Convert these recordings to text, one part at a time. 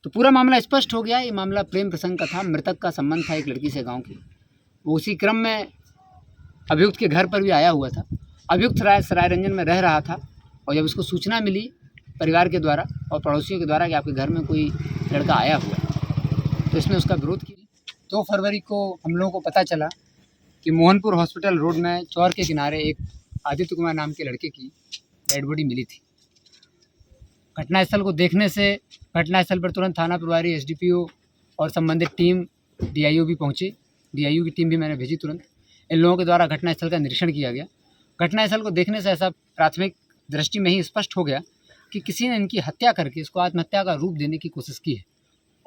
तो पूरा मामला स्पष्ट हो गया। ये मामला प्रेम प्रसंग का था। मृतक का संबंध था एक लड़की से गांव की। वो उसी क्रम में अभियुक्त के घर पर भी आया हुआ था। अभियुक्त सरायरंजन में रह रहा था और जब उसको सूचना मिली परिवार के द्वारा और पड़ोसियों के द्वारा कि आपके घर में कोई लड़का आया हुआ है, तो इसने उसका विरोध किया। 2 फरवरी को हम लोगों को पता चला कि मोहनपुर हॉस्पिटल रोड में चौर के किनारे एक आदित्य कुमार नाम के लड़के की डेड बॉडी मिली थी। घटनास्थल को देखने से घटनास्थल पर तुरंत थाना प्रभारी, एसडीपीओ और संबंधित टीम डीआईओ भी पहुंची। डीआईओ की टीम भी मैंने भेजी तुरंत। इन लोगों के द्वारा घटनास्थल का निरीक्षण किया गया। घटनास्थल को देखने से ऐसा प्राथमिक दृष्टि में ही स्पष्ट हो गया कि किसी ने इनकी हत्या करके इसको आत्महत्या का रूप देने की कोशिश की है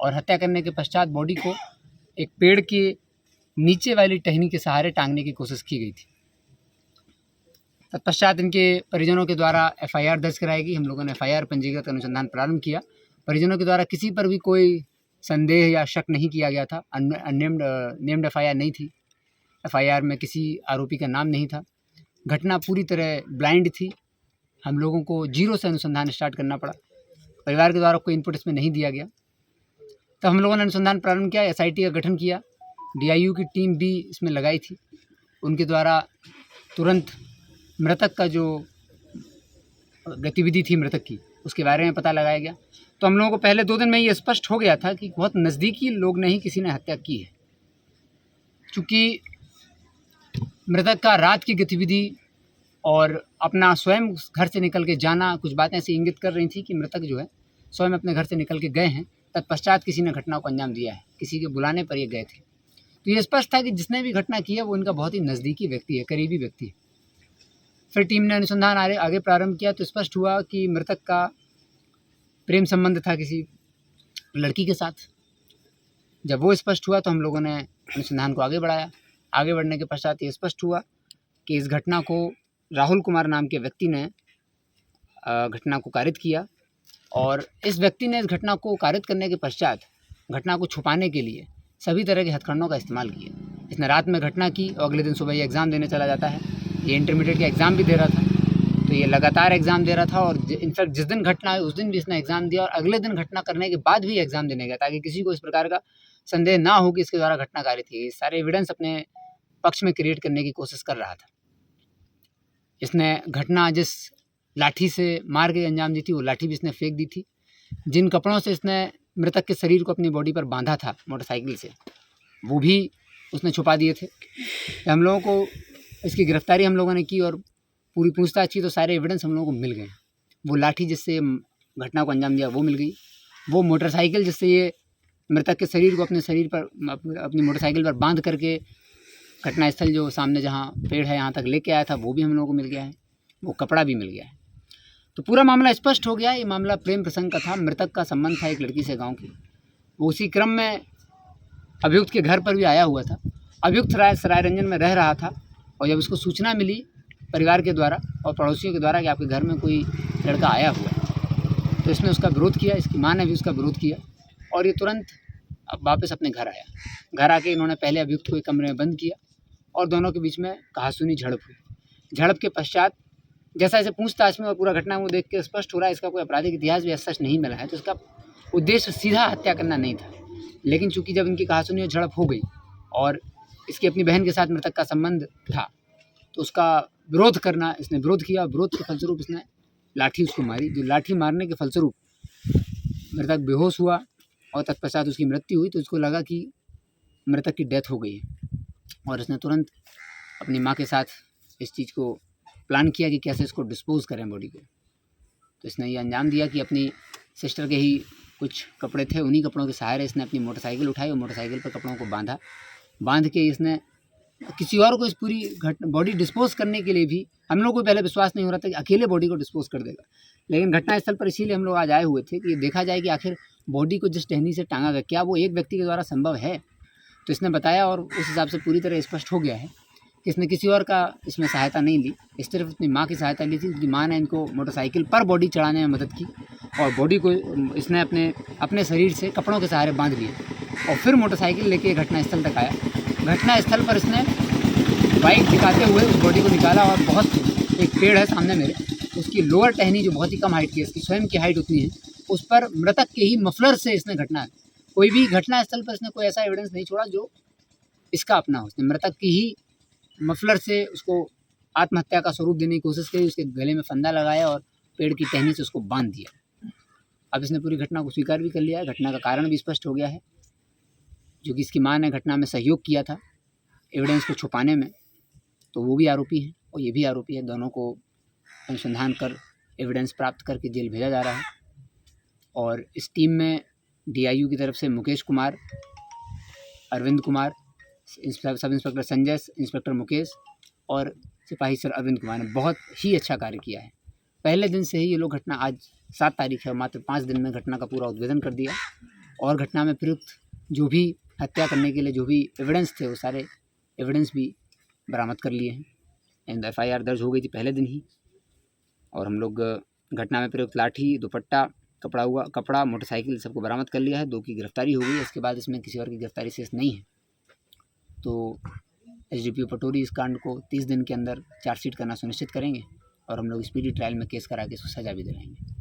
और हत्या करने के पश्चात बॉडी को एक पेड़ के नीचे वाली टहनी के सहारे टांगने की कोशिश की गई थी। तत्पश्चात इनके परिजनों के द्वारा एफआईआर दर्ज कराई गई। हम लोगों ने एफआईआर पंजीकृत अनुसंधान प्रारंभ किया। परिजनों के द्वारा किसी पर भी कोई संदेह या शक नहीं किया गया था। नेम्ड एफआईआर नहीं थी। एफआईआर में किसी आरोपी का नाम नहीं था। घटना पूरी तरह ब्लाइंड थी। हम लोगों को जीरो से अनुसंधान स्टार्ट करना पड़ा। परिवार के द्वारा कोई इनपुट इसमें नहीं दिया गया। तब हम लोगों ने अनुसंधान प्रारंभ किया, एसआईटी का गठन किया। डीआईयू की टीम भी इसमें लगाई थी। उनके द्वारा तुरंत मृतक का जो गतिविधि थी मृतक की, उसके बारे में पता लगाया गया। तो हम लोगों को पहले 2 दिन में ये स्पष्ट हो गया था कि बहुत नज़दीकी लोग ने ही किसी ने हत्या की है। चूँकि मृतक का रात की गतिविधि और अपना स्वयं घर से निकल के जाना, कुछ बातें ऐसी इंगित कर रही थी कि मृतक जो है स्वयं अपने घर से निकल के गए हैं। तत्पश्चात किसी ने घटना को अंजाम दिया है। किसी के बुलाने पर ये गए थे। तो ये स्पष्ट था कि जिसने भी घटना की है वो इनका बहुत ही नज़दीकी व्यक्ति है, करीबी व्यक्ति है। फिर टीम ने अनुसंधान आगे प्रारंभ किया तो स्पष्ट हुआ कि मृतक का प्रेम संबंध था किसी लड़की के साथ। जब वो स्पष्ट हुआ तो हम लोगों ने अनुसंधान को आगे बढ़ाया। आगे बढ़ने के पश्चात ये स्पष्ट हुआ कि इस घटना को राहुल कुमार नाम के व्यक्ति ने घटना को कारित किया और इस व्यक्ति ने इस घटना को कारित करने के पश्चात घटना को छुपाने के लिए सभी तरह के हथकंडों का इस्तेमाल किया। इसने रात में घटना की और अगले दिन सुबह ये एग्ज़ाम देने चला जाता है। ये इंटरमीडिएट का एग्ज़ाम भी दे रहा था, तो ये लगातार एग्ज़ाम दे रहा था और इनफैक्ट जिस दिन घटना है उस दिन भी इसने एग्ज़ाम दिया और अगले दिन घटना करने के बाद भी एग्ज़ाम देने गया, ताकि किसी को इस प्रकार का संदेह ना हो कि इसके द्वारा घटना कारित की। ये सारे एविडेंस अपने पक्ष में क्रिएट करने की कोशिश कर रहा था। इसने घटना जिस लाठी से मार के अंजाम दी थी, वो लाठी भी इसने फेंक दी थी। जिन कपड़ों से इसने मृतक के शरीर को अपनी बॉडी पर बांधा था मोटरसाइकिल से, वो भी उसने छुपा दिए थे। हम लोगों को इसकी गिरफ्तारी हम लोगों ने की और पूरी पूछताछ की तो सारे एविडेंस हम लोगों को मिल गए। वो लाठी जिससे घटना को अंजाम दिया वो मिल गई। वो मोटरसाइकिल जिससे ये मृतक के शरीर को अपने शरीर पर अपनी मोटरसाइकिल पर बांध करके घटनास्थल जो सामने जहाँ पेड़ है यहाँ तक लेके आया था, वो भी हम लोगों को मिल गया है। वो कपड़ा भी मिल गया है। तो पूरा मामला स्पष्ट हो गया। ये मामला प्रेम प्रसंग का था। मृतक का संबंध था एक लड़की से गांव की। वो उसी क्रम में अभियुक्त के घर पर भी आया हुआ था। अभियुक्त सरायरंजन में रह रहा था और जब उसको सूचना मिली परिवार के द्वारा और पड़ोसियों के द्वारा कि आपके घर में कोई लड़का आया हुआ है, तो इसने उसका विरोध किया। इसकी माँ ने भी उसका विरोध किया और ये तुरंत अब वापस अपने घर आया। घर आके इन्होंने पहले अभियुक्त को एक कमरे में बंद किया और दोनों के बीच में कहासुनी झड़प हुई। झड़प के पश्चात जैसा जैसे पूछताछ में और पूरा घटना को देख के स्पष्ट हो रहा है इसका कोई आपराधिक इतिहास भी ऐसा सच नहीं मिला है, तो इसका उद्देश्य सीधा हत्या करना नहीं था। लेकिन चूंकि जब इनकी कहासुनी और झड़प हो गई और इसकी अपनी बहन के साथ मृतक का संबंध था, तो उसका विरोध करना इसने विरोध किया। विरोध के फलस्वरूप इसने लाठी उसको मारी। जो लाठी मारने के फलस्वरूप मृतक बेहोश हुआ और तत्पश्चात उसकी मृत्यु हुई। तो उसको लगा कि मृतक की डेथ हो गई है और इसने तुरंत अपनी माँ के साथ इस चीज़ को प्लान किया कि कैसे इसको डिस्पोज करें बॉडी को। तो इसने ये अंजाम दिया कि अपनी सिस्टर के ही कुछ कपड़े थे, उन्हीं कपड़ों के सहारे इसने अपनी मोटरसाइकिल उठाई और मोटरसाइकिल पर कपड़ों को बांध के इसने किसी और को इस पूरी बॉडी डिस्पोज करने के लिए भी हम लोग को पहले विश्वास नहीं हो रहा था कि अकेले बॉडी को डिस्पोज कर देगा। लेकिन घटनास्थल पर इसीलिए हम लोग आज आए हुए थे कि देखा जाए कि आखिर बॉडी को जिस टहनी से टांगा गया क्या वो एक व्यक्ति के द्वारा संभव है। तो इसने बताया और उस हिसाब से पूरी तरह स्पष्ट हो गया है कि इसने किसी और का इसमें सहायता नहीं ली, इस सिर्फ अपनी माँ की सहायता ली थी। उसकी माँ ने इनको मोटरसाइकिल पर बॉडी चढ़ाने में मदद की और बॉडी को इसने अपने शरीर से कपड़ों के सहारे बांध लिए और फिर मोटरसाइकिल लेके घटनास्थल तक आया। घटनास्थल पर इसने बाइक दिखाते हुए उस बॉडी को निकाला और बहुत एक पेड़ है सामने मेरे, उसकी लोअर टहनी जो बहुत ही कम हाइट की है, इसकी स्वयं की हाइट उतनी है, उस पर मृतक के ही मफलर से इसने घटना, कोई भी घटना स्थल पर इसने कोई ऐसा एविडेंस नहीं छोड़ा जो इसका अपना हो। उसने मृतक की ही मफलर से उसको आत्महत्या का स्वरूप देने की कोशिश करी, उसके गले में फंदा लगाया और पेड़ की टहनी से उसको बांध दिया। अब इसने पूरी घटना को स्वीकार भी कर लिया है, घटना का कारण भी स्पष्ट हो गया है। जो कि इसकी मां ने घटना में सहयोग किया था एविडेंस को छुपाने में, तो वो भी आरोपी है और ये भी आरोपी है। दोनों को अनुसंधान कर एविडेंस प्राप्त करके जेल भेजा जा रहा है। और इस टीम में DIU की तरफ से Mukesh Kumar, Arvind Kumar, sub inspector Sanjay, inspector Mukesh और सिपाही सर अरविंद कुमार ने बहुत ही अच्छा कार्य किया है। पहले दिन से ही ये लोग घटना, आज 7 तारीख है, मात्र 5 दिन में घटना का पूरा उद्भेदन कर दिया और घटना में प्रयुक्त जो भी हत्या करने के लिए जो भी एविडेंस थे वो सारे एविडेंस भी बरामद कर लिए हैं। एंड FIR दर्ज हो गई थी पहले दिन ही। और हम लोग घटना में प्रयुक्त लाठी, दुपट्टा, कपड़ा, मोटरसाइकिल सबको बरामद कर लिया है। 2 की गिरफ्तारी हो गई है। इसके बाद इसमें किसी और की गिरफ्तारी शेष नहीं है। तो SDPO पटोरी इस कांड को 30 दिन के अंदर चार्जशीट करना सुनिश्चित करेंगे और हम लोग स्पीडी ट्रायल में केस करा के इसको सजा भी दिलाएंगे।